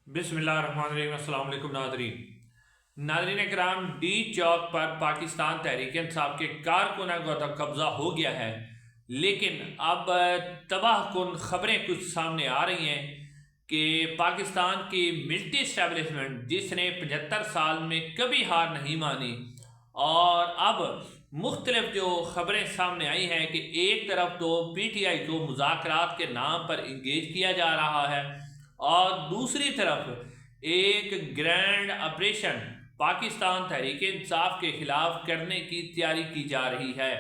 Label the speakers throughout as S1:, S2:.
S1: बिस्मिल्लाहिर्रहमानिर्रहीम। अस्सलाम वालेकुम नादरीन कराम, डी चौक पर पाकिस्तान तहरीक इंसाफ के कारकुनों का तो कब्जा हो गया है, लेकिन अब तबाह कुन खबरें कुछ सामने आ रही हैं कि पाकिस्तान की मिलिट्री इस्टेब्लिशमेंट जिसने 75 साल में कभी हार नहीं मानी, और अब मुख्तलिफ जो खबरें सामने आई हैं कि एक तरफ तो PTI को मुज़ाकरात के नाम पर इंगेज किया जा रहा है और दूसरी तरफ एक ग्रैंड ऑपरेशन पाकिस्तान तहरीक इंसाफ के खिलाफ करने की तैयारी की जा रही है।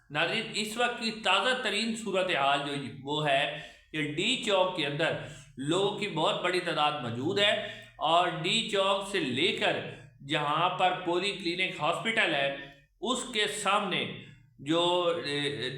S1: नाज़रीन, इस वक्त की ताज़ा तरीन सूरत हाल जो वो है कि डी चौक के अंदर लोगों की बहुत बड़ी तादाद मौजूद है और डी चौक से लेकर जहाँ पर पोली क्लिनिक हॉस्पिटल है उसके सामने जो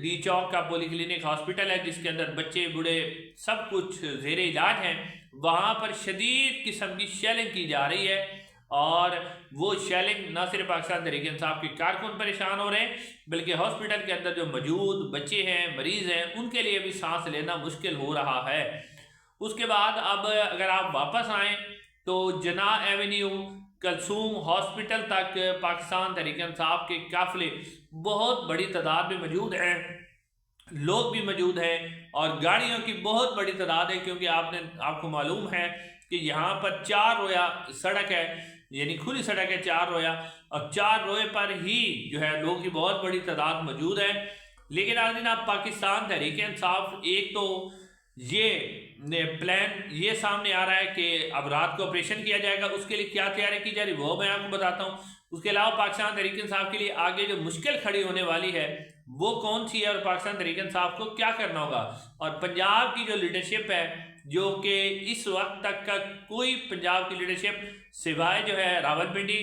S1: डी चौक का पोली क्लिनिक हॉस्पिटल है जिसके अंदर बच्चे बूढ़े सब कुछ ज़ेर इलाज हैं, वहाँ पर शदीद किस्म की शेलिंग की जा रही है। और वो शेलिंग न सिर्फ पाकिस्तान तहरीक इंसाफ के कारकुन परेशान हो रहे हैं, बल्कि हॉस्पिटल के अंदर जो मौजूद बच्चे हैं, मरीज़ हैं, उनके लिए भी सांस लेना मुश्किल हो रहा है। उसके बाद अब अगर आप वापस आएँ तो जना एवेन्यू कलसूम हॉस्पिटल तक पाकिस्तान तहरीक इंसाफ के काफिले बहुत बड़ी तादाद में मौजूद हैं, लोग भी मौजूद हैं और गाड़ियों की बहुत बड़ी तादाद है, क्योंकि आपको मालूम है कि यहाँ पर 4 रोया सड़क है, यानी खुली सड़क है 4 रोया, और 4 रोए पर ही जो है लोगों की बहुत बड़ी तादाद मौजूद है। लेकिन आज दिन आप पाकिस्तान तहरीक इंसाफ एक तो ये प्लान ये सामने आ रहा है कि अब रात को ऑपरेशन किया जाएगा, उसके लिए क्या तैयारी की जा रही है वो मैं आपको बताता हूँ। उसके अलावा पाकिस्तान तहरीक इंसाफ के लिए आगे जो मुश्किल खड़ी होने वाली है वो कौन सी है और पाकिस्तान तहरीक इंसाफ को क्या करना होगा। और पंजाब की जो लीडरशिप है, जो कि इस वक्त तक का कोई पंजाब की लीडरशिप सिवाय जो है रावलपिंडी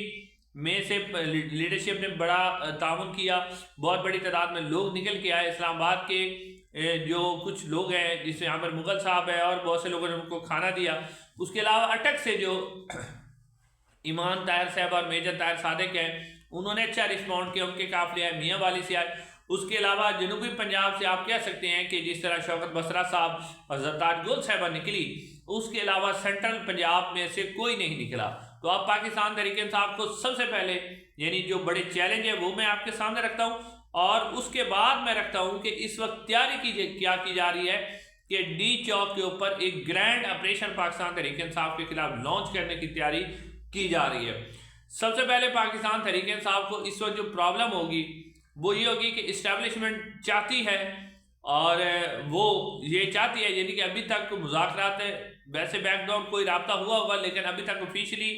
S1: में से लीडरशिप ने बड़ा ताउन किया, बहुत बड़ी तादाद में लोग निकल के आए। इस्लामाबाद के जो कुछ लोग हैं जिसमें आमिर मुगल साहब है और बहुत से लोगों ने उनको खाना दिया। उसके अलावा अटक से जो ईमान ताहिर साहब और मेजर ताहिर सादिक हैं उन्होंने अच्छा रिस्पॉन्ड किया, उनके काफिले आए, मियाँ वाली से आए। उसके अलावा जनूबी पंजाब से आप कह सकते हैं कि जिस तरह शौकत बसरा साहब और जरताज गोल साहबा निकली, उसके अलावा सेंट्रल पंजाब में से कोई नहीं निकला। तो आप पाकिस्तान तहरीक इंसाफ को सबसे पहले यानी जो बड़े चैलेंज है वो मैं आपके सामने रखता हूँ, और उसके बाद मैं रखता हूँ कि इस वक्त तैयारी क्या की जा रही है कि डी चौक के ऊपर एक ग्रैंड ऑपरेशन पाकिस्तान तहरीक इंसाफ के खिलाफ लॉन्च करने की तैयारी की जा रही है। सबसे पहले पाकिस्तान तहरीक इंसाफ को इस वक्त जो प्रॉब्लम होगी वो ये होगी कि इस्टेब्लिशमेंट चाहती है, और वो ये चाहती है यानी कि अभी तक मुज़ाकरात वैसे बैकग्राउंड कोई रब्ता हुआ होगा, लेकिन अभी तक ऑफिशियली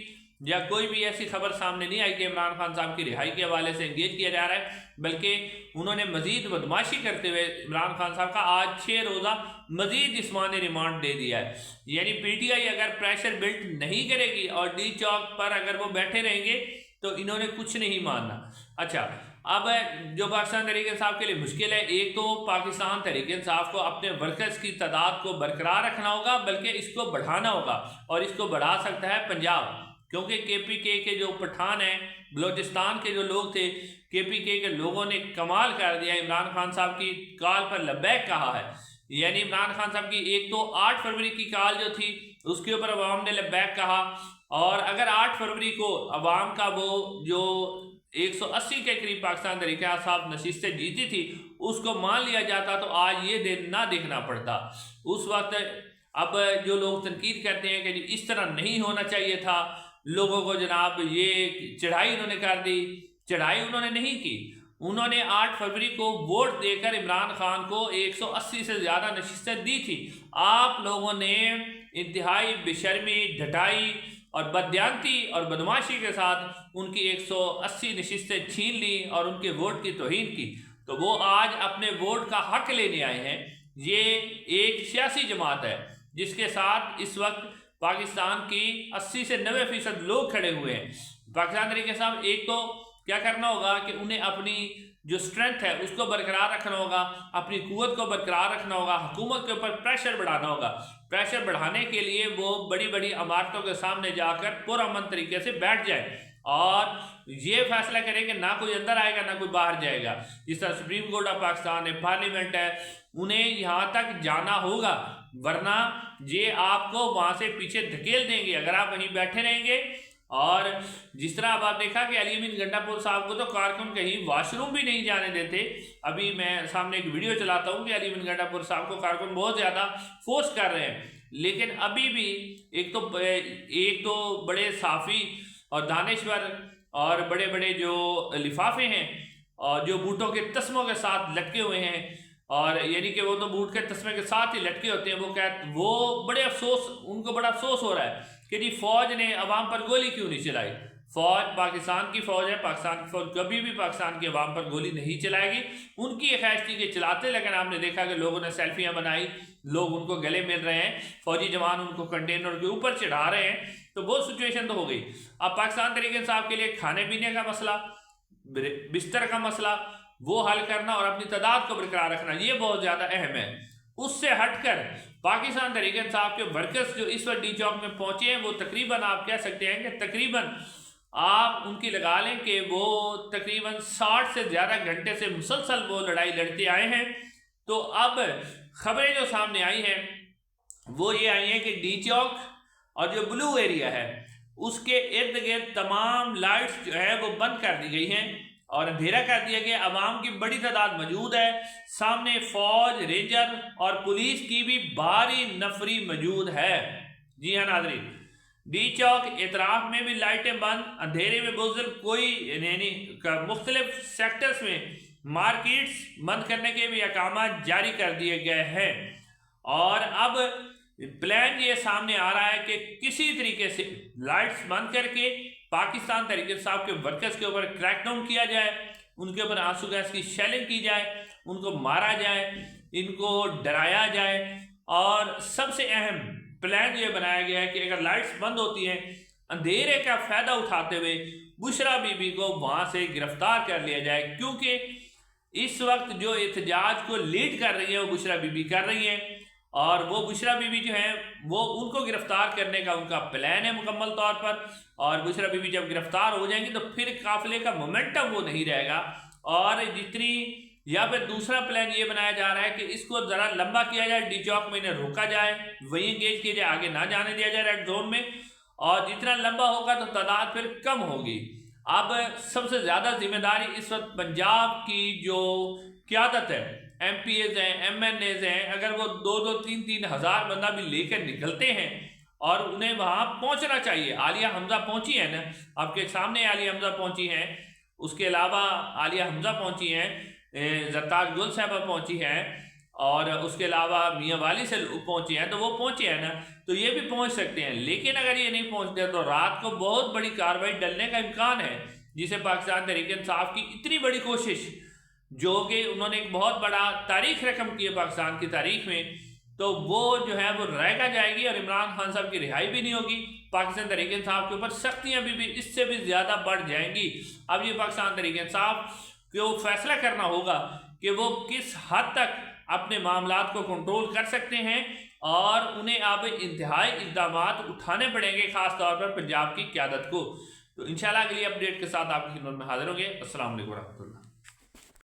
S1: या कोई भी ऐसी खबर सामने नहीं आई कि इमरान खान साहब की रिहाई के हवाले से इंगेज किया जा रहा है, बल्कि उन्होंने मजीद बदमाशी करते हुए इमरान खान साहब का आज 6 रोज़ा मजीद जिस्मानी रिमांड दे दिया है। यानी PTI अगर प्रेशर बिल्ट नहीं करेगी और डी चौक पर अगर वो बैठे रहेंगे तो इन्होंने कुछ नहीं मानना। अच्छा, अब जो पाकिस्तान तहरीक इंसाफ के लिए मुश्किल है, एक तो पाकिस्तान तहरीक इंसाफ को अपने वर्कर्स की तादाद को बरकरार रखना होगा, बल्कि इसको बढ़ाना होगा, और इसको बढ़ा सकता है पंजाब, क्योंकि KPK के जो पठान हैं, बलोचिस्तान के जो लोग थे, KPK के लोगों ने कमाल कर दिया। इमरान खान साहब की कॉल पर लब्बैक कहा है, यानी इमरान खान साहब की एक तो 8 फरवरी की कॉल जो थी उसके ऊपर अवाम ने लब्बैक कहा, और अगर 8 फरवरी को अवाम का वो जो 180 के करीब पाकिस्तान तहरीक इंसाफ नशिस्तें जीती थी उसको मान लिया जाता तो आज ये दिन ना देखना पड़ता। उस वक्त अब जो लोग तनकीद करते हैं कि इस तरह नहीं होना चाहिए था, लोगों को जनाब ये चढ़ाई उन्होंने कर दी, चढ़ाई उन्होंने नहीं की। उन्होंने 8 फरवरी को वोट देकर इमरान खान को 180 से ज़्यादा नशिस्तें दी थी। आप लोगों ने इंतहाई बेशर्मी, ढटाई और बदयांती और बदमाशी के साथ उनकी 180 नशिस्तें छीन ली और उनके वोट की तौहीन की। तो वो आज अपने वोट का हक लेने आए हैं। ये एक सियासी जमात है जिसके साथ इस वक्त पाकिस्तान की 80 से 90% लोग खड़े हुए हैं। पाकिस्तान तहरीक इंसाफ एक तो क्या करना होगा कि उन्हें अपनी जो स्ट्रेंथ है उसको बरकरार रखना होगा, अपनी कुव्वत को बरकरार रखना होगा, हुकूमत के ऊपर प्रेशर बढ़ाना होगा। प्रेशर बढ़ाने के लिए वो बड़ी बड़ी इमारतों के सामने जाकर पुरअमन तरीके से बैठ जाए और ये फैसला करें कि ना कोई अंदर आएगा ना कोई बाहर जाएगा। जिस तरह सुप्रीम कोर्ट ऑफ पाकिस्तान है, पार्लियामेंट है, उन्हें यहाँ तक जाना होगा ورنہ یہ آپ کو وہاں سے پیچھے دھکیل دیں گے اگر آپ وہیں بیٹھے رہیں گے۔ اور جس طرح اب آپ دیکھا کہ علی امین گنڈا پور صاحب کو تو کارکن کہیں واش روم بھی نہیں جانے دیتے۔ ابھی میں سامنے ایک ویڈیو چلاتا ہوں کہ علی امین گنڈا پور صاحب کو کارکن بہت زیادہ فورس کر رہے ہیں، لیکن ابھی بھی ایک تو بڑے صحافی اور دانشور اور بڑے بڑے جو لفافے ہیں اور جو بوٹوں کے تسموں کے ساتھ لٹکے ہوئے ہیں، اور یعنی کہ وہ تو بوٹ کے تسمے کے ساتھ ہی لٹکے ہوتے ہیں، وہ بڑے ان کو بڑا افسوس ہو رہا ہے کہ جی فوج نے عوام پر گولی کیوں نہیں چلائی۔ فوج پاکستان کی فوج ہے، پاکستان کی فوج کبھی بھی پاکستان کے عوام پر گولی نہیں چلائے گی۔ ان کی یہ خواہش تھی کہ چلاتے، لیکن آپ نے دیکھا کہ لوگوں نے سیلفیاں بنائی، لوگ ان کو گلے مل رہے ہیں، فوجی جوان ان کو کنٹینر کے اوپر چڑھا رہے ہیں، تو وہ سچویشن تو ہو گئی۔ اب پاکستان تحریک انصاف کے لیے کھانے پینے کا مسئلہ، بستر کا مسئلہ وہ حل کرنا اور اپنی تعداد کو برقرار رکھنا، یہ بہت زیادہ اہم ہے۔ اس سے ہٹ کر پاکستان تحریک انصاف کے ورکرز جو اس وقت ڈی چوک میں پہنچے ہیں، وہ تقریباً آپ کہہ سکتے ہیں کہ تقریباً آپ ان کی لگا لیں کہ وہ تقریباً 60 سے زیادہ گھنٹے سے مسلسل وہ لڑائی لڑتے آئے ہیں۔ تو اب خبریں جو سامنے آئی ہیں وہ یہ آئی ہیں کہ ڈی چوک اور جو بلو ایریا ہے اس کے ارد گرد تمام لائٹس جو ہے وہ بند کر دی گئی ہیں اور اندھیرا کر دیا گیا۔ عوام کی بڑی تعداد موجود ہے، سامنے فوج، رینجر اور پولیس کی بھی بھاری نفری موجود ہے۔ جی ہاں ناظرین، ڈی چوک اطراف میں بھی لائٹیں بند، اندھیرے میں بزرگ کوئی یعنی مختلف سیکٹرز میں مارکیٹس بند کرنے کے بھی احکامات جاری کر دیے گئے ہیں۔ اور اب پلان یہ سامنے آ رہا ہے کہ کسی طریقے سے لائٹس بند کر کے پاکستان تحریک انصاف کے ورکرز کے اوپر کریک ڈاؤن کیا جائے، ان کے اوپر آنسو گیس کی شیلنگ کی جائے، ان کو مارا جائے، ان کو ڈرایا جائے۔ اور سب سے اہم پلان یہ بنایا گیا ہے کہ اگر لائٹس بند ہوتی ہیں، اندھیرے کا فائدہ اٹھاتے ہوئے بشرا بی بی کو وہاں سے گرفتار کر لیا جائے، کیونکہ اس وقت جو احتجاج کو لیڈ کر رہی ہے وہ بشرا بی بی کر رہی ہیں، اور وہ بشرا بی بی جو ہیں وہ ان کو گرفتار کرنے کا ان کا پلان ہے مکمل طور پر۔ اور بشرا بی بی جب گرفتار ہو جائیں گی تو پھر قافلے کا مومنٹم وہ نہیں رہے گا، اور جتنی یا پھر دوسرا پلان یہ بنایا جا رہا ہے کہ اس کو ذرا لمبا کیا جائے، ڈی چوک میں انہیں روکا جائے، وہیں انگیج کیا جائے، آگے نہ جانے دیا جائے ریڈ زون میں، اور جتنا لمبا ہوگا تو تعداد پھر کم ہوگی۔ اب سب سے زیادہ ذمہ داری اس وقت پنجاب کی جو قیادت ہے، ایم پی ایز ہیں، ایم این ایز ہیں، اگر وہ 2-3 ہزار بندہ بھی لے کر نکلتے ہیں اور انہیں وہاں پہنچنا چاہیے۔ عالیہ حمزہ پہنچی ہے نا، آپ کے سامنے عالیہ حمزہ پہنچی ہیں، اس کے علاوہ عالیہ حمزہ پہنچی ہیں، زرتاج گل صاحبہ پہنچی ہیں، اور اس کے علاوہ میاں والی سے پہنچے ہیں، تو وہ پہنچے ہیں نا، تو یہ بھی پہنچ سکتے ہیں۔ لیکن اگر یہ نہیں پہنچتے تو رات کو بہت بڑی کارروائی ڈلنے کا امکان ہے، جسے پاکستان تحریک انصاف کی اتنی بڑی کوشش، جو کہ انہوں نے ایک بہت بڑا تاریخ رقم کی ہے پاکستان کی تاریخ میں، تو وہ جو ہے وہ رائگا جائے گی، اور عمران خان صاحب کی رہائی بھی نہیں ہوگی۔ پاکستان تحریک انصاف کے اوپر سختیاں بھی اس سے بھی زیادہ بڑھ جائیں گی۔ اب یہ پاکستان تحریک انصاف کو فیصلہ کرنا ہوگا کہ وہ کس حد تک اپنے معاملات کو کنٹرول کر سکتے ہیں، اور انہیں اب انتہائی اقدامات اٹھانے پڑیں گے، خاص طور پر پنجاب کی قیادت کو۔ تو انشاءاللہ اگلی اپڈیٹ کے ساتھ آپ کی خدمت میں حاضر ہوں گے۔ السلام علیکم ورحمۃ اللہ۔